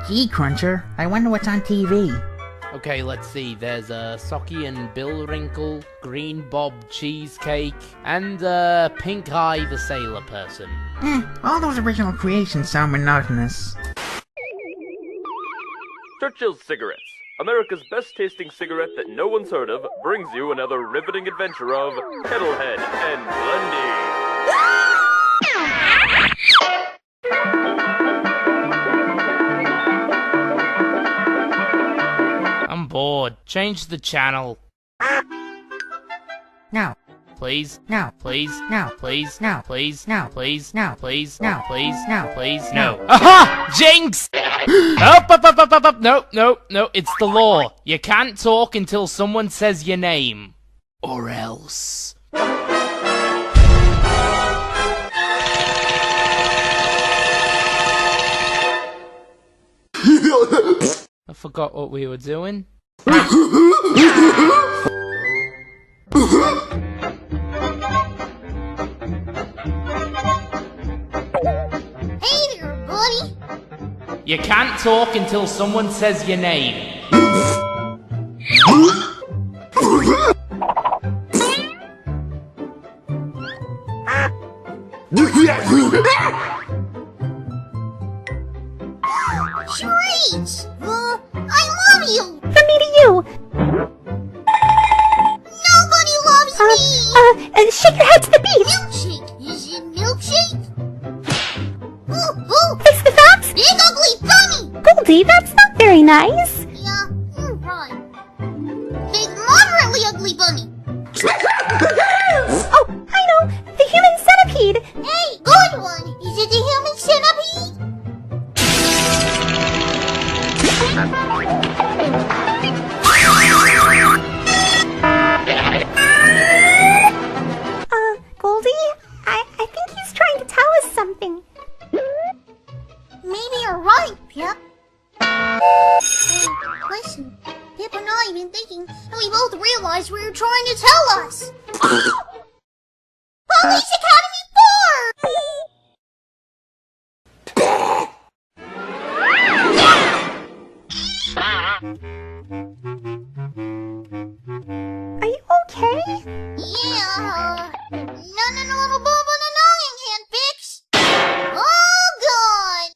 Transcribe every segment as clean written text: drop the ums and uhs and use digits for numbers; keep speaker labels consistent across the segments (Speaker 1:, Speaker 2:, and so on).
Speaker 1: Gee, Cruncher, I wonder what's on TV.
Speaker 2: Okay, let's see. There's Socky and Billwrinkle, Green Bob Cheesecake, and Pink Eye the Sailor Person.
Speaker 1: All those original creations sound monotonous.
Speaker 3: Churchill's Cigarettes, America's best-tasting cigarette that no one's heard of, brings you another riveting adventure of Kettlehead and Blondie.
Speaker 2: I'm bored. Change the channel.
Speaker 1: Now.
Speaker 2: Please.
Speaker 1: Now.
Speaker 2: Please.
Speaker 1: Now.
Speaker 2: Please.
Speaker 1: Now.
Speaker 2: Please.
Speaker 1: Now.
Speaker 2: Please.
Speaker 1: Now.
Speaker 2: Please.
Speaker 1: Now.
Speaker 2: Please.
Speaker 1: Now.
Speaker 2: Please.
Speaker 1: Now.
Speaker 2: No. Aha! Jinx! Up. No. It's the law. You can't talk until someone says your name. Or else. I forgot what we were doing.
Speaker 4: Hey there, buddy!
Speaker 2: You can't talk until someone says your name.
Speaker 4: Treats! I love you!
Speaker 5: From me to you!
Speaker 4: Nobody loves me!
Speaker 5: Shake your head to the beat!
Speaker 4: Milkshake! Is it milkshake? Ooh!
Speaker 5: Face the facts!
Speaker 4: Big ugly bunny!
Speaker 5: Goldie, that's not very nice!
Speaker 4: Yeah, you're right. Big moderately ugly bunny!
Speaker 5: Oh, I know! The human centipede!
Speaker 4: Hey, good one! Is it the human centipede?
Speaker 5: Goldie? I think he's trying to tell us something.
Speaker 4: Maybe you're right, Pip. Hey, listen, Pip and I have been thinking, and we both realized what you're trying to tell us. Police Academy 4!
Speaker 5: Are you okay?
Speaker 4: Yeah, none in a little bump on the noggin can't fix. Oh, God!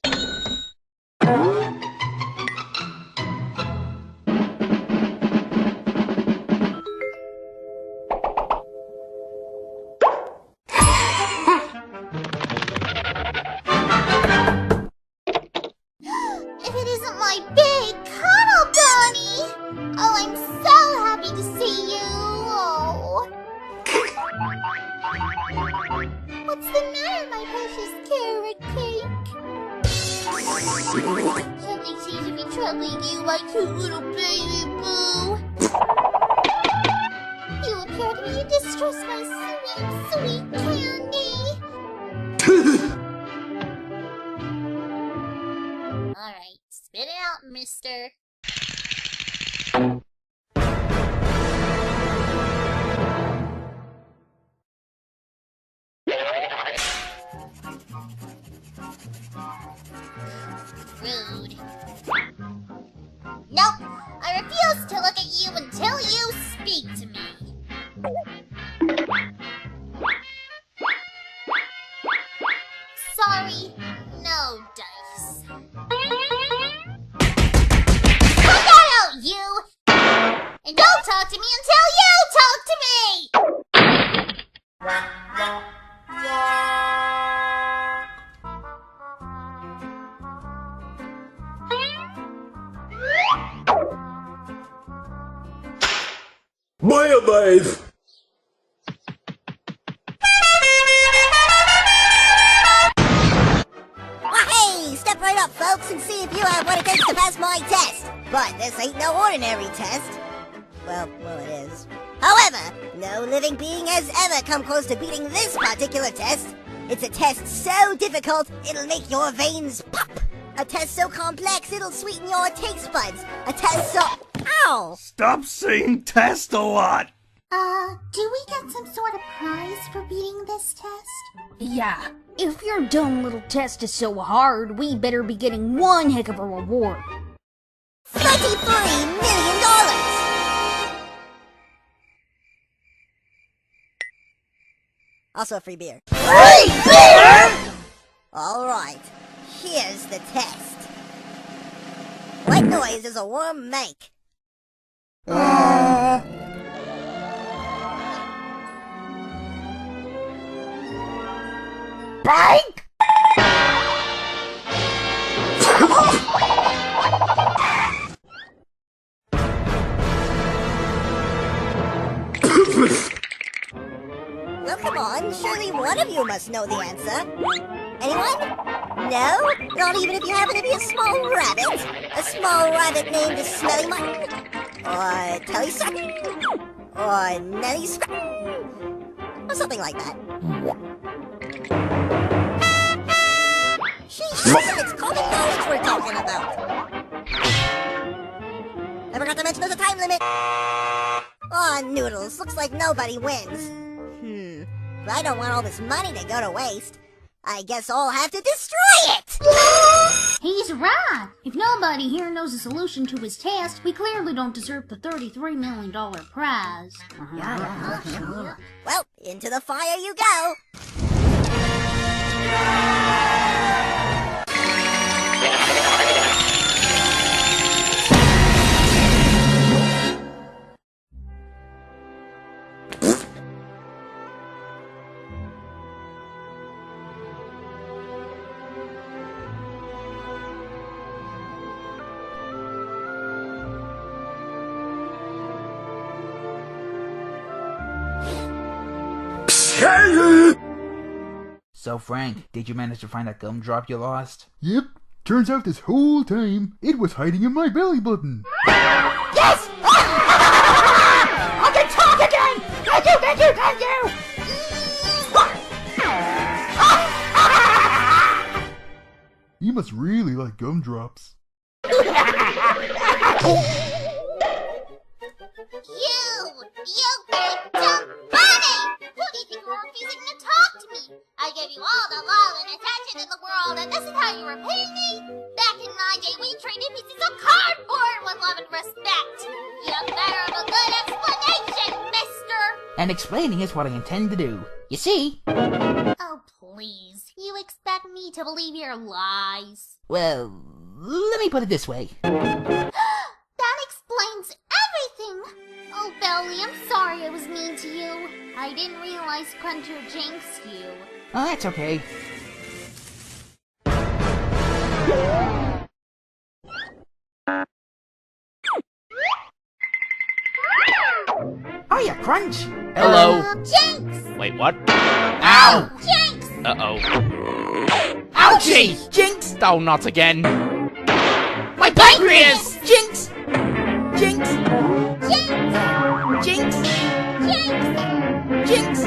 Speaker 4: If it isn't my big cuddle bunny! Oh, I'm so happy to see you! Oh. What's the matter, my precious carrot cake? Something seems to be troubling you, my cute little baby boo. You appear to be in distress, my sweet, sweet candy. Alright, spit it out, mister. Rude. Nope, I refuse to look at you until you speak to me. Sorry, no dice. Put that out, you! And don't talk to me until you talk to me!
Speaker 6: Bye, babe!
Speaker 7: Hey, step right up, folks, and see if you have what it takes to pass my test. But this ain't no ordinary test. Well, it is. However, no living being has ever come close to beating this particular test. It's a test so difficult, it'll make your veins pop. A test so complex, it'll sweeten your taste buds. A test so... Ow!
Speaker 6: Stop saying test a lot!
Speaker 4: Do we get some sort of prize for beating this test?
Speaker 6: Yeah, if your dumb little test is so hard, we better be getting one heck of a reward.
Speaker 7: $33 million! Also free beer.
Speaker 6: Free beer?!
Speaker 7: Alright, here's the test. What noise does a worm make?
Speaker 1: Bike!
Speaker 7: Well, come on, surely one of you must know the answer. Anyone? No? Not even if you happen to be a small rabbit? A small rabbit named Smelly Mutton? Or Telly Sutton? Or Nelly Scrutton? Or something like that. Sheesh, it's common knowledge we're talking about. I forgot to mention there's a time limit. Aw, noodles, looks like nobody wins. But I don't want all this money to go to waste. I guess I'll have to destroy it!
Speaker 4: He's right! If nobody here knows the solution to his test, we clearly don't deserve the $33 million prize.
Speaker 7: Well, into the fire you go!
Speaker 1: So, Frank, did you manage to find that gumdrop you lost?
Speaker 8: Yep. Turns out this whole time, it was hiding in my belly button.
Speaker 1: Yes! I can talk again! Thank you, thank you, thank you!
Speaker 8: You must really like gumdrops.
Speaker 4: You big dumb bunny! Who do you think you are refusing to talk to me? I gave you all the love and attention in the world, and this is how you repay me? Back in my day, we traded pieces of cardboard with love and respect. You better have a good explanation, mister!
Speaker 1: And explaining is what I intend to do. You see?
Speaker 4: Oh, please. You expect me to believe your lies?
Speaker 1: Well, let me put it this way.
Speaker 4: That explains everything! Oh, Belly, I'm sorry I was mean to you. I didn't realize Cruncher jinxed you.
Speaker 1: Oh, that's okay. Oh, yeah, Crunch!
Speaker 2: Hello.
Speaker 4: Jinx!
Speaker 2: Wait, what?
Speaker 1: Ow!
Speaker 4: Jinx!
Speaker 2: Uh-oh.
Speaker 1: Ouchie! Jinx!
Speaker 2: Oh, not again.
Speaker 1: My pancreas! Jinx! Jinx!
Speaker 4: Jinx!
Speaker 1: Jinx!
Speaker 4: Jinx!
Speaker 1: Jinx!